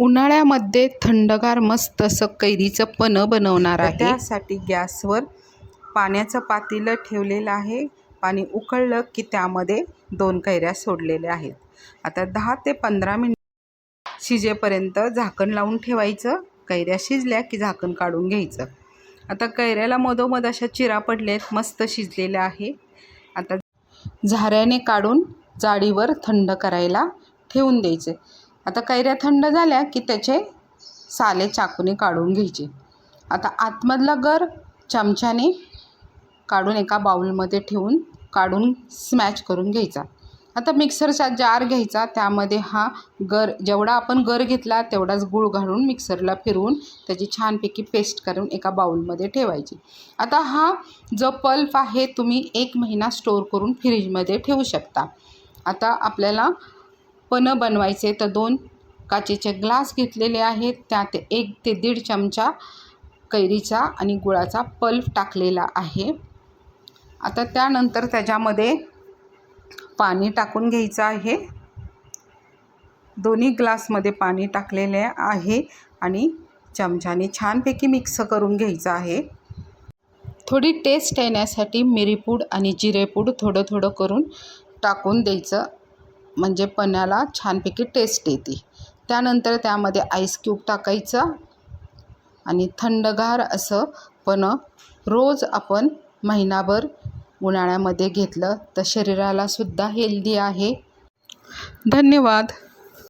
उन्हाळ्यामध्ये थंडगार मस्त असं कैरीचं पन्हं बनवणार आहे। त्यासाठी गॅसवर पाण्याचं पातेलं ठेवलेलं आहे। पाणी उकळलं की त्यामध्ये 2 कैऱ्या सोडलेल्या आहेत। आता 10 ते 15 मिनिट शिजेपर्यंत झाकण लावून ठेवायचं। कैऱ्या शिजल्या की झाकण काढून घ्यायचं। आता कैऱ्याला मधोमध अशा चिरा पडलेत, मस्त शिजलेल्या आहे। आता झाऱ्याने काढून जाळीवर थंड करायला ठेवून द्यायचे। आता कैऱ्या थंड झाल्या की त्याचे साले चाकूने काढून घ्यायचे। आता आतमधला गर चमच्याने काढून एका बाउलमध्ये ठेवून काढून स्मॅश करून घ्यायचा। आता मिक्सरचा जार घ्यायचा, त्यामध्ये हा गर जेवढा आपण गर घेतला तेवढाच गूळ घालून मिक्सरला फिरवून त्याची छानपैकी पेस्ट करून एका बाउलमध्ये ठेवायची। आता हा जो पल्प आहे तुम्ही 1 महिना स्टोर करून फ्रीजमध्ये ठेवू शकता। आता आपल्याला पन्हं बनवायचे तर 2 काचेचे ग्लास घेतलेले आहेत, त्यात 1 ते 1.5 चमचा कैरीचा आणि गुळाचा पल्प टाकलेला आहे। आता त्यानंतर त्याच्यामध्ये पाणी टाकून घ्यायचं आहे। दोन्ही ग्लासमध्ये पाणी टाकलेले आहे आणि चमच्याने छानपैकी मिक्स करून घ्यायचं आहे। थोडी टेस्ट येण्यासाठी मिरीपूड आणि जिरेपूड थोडं थोडं करून टाकून द्यायचं, म्हणजे पन्ह्याला छानपैकी टेस्ट येते। त्यानंतर त्यामध्ये आईस क्यूब टाकायचं आणि थंडगार असं पन्हं रोज आपण महिनाभर उन्हाळ्यामध्ये घेतलं तर शरीराला सुद्धा हेल्दी आहे। धन्यवाद।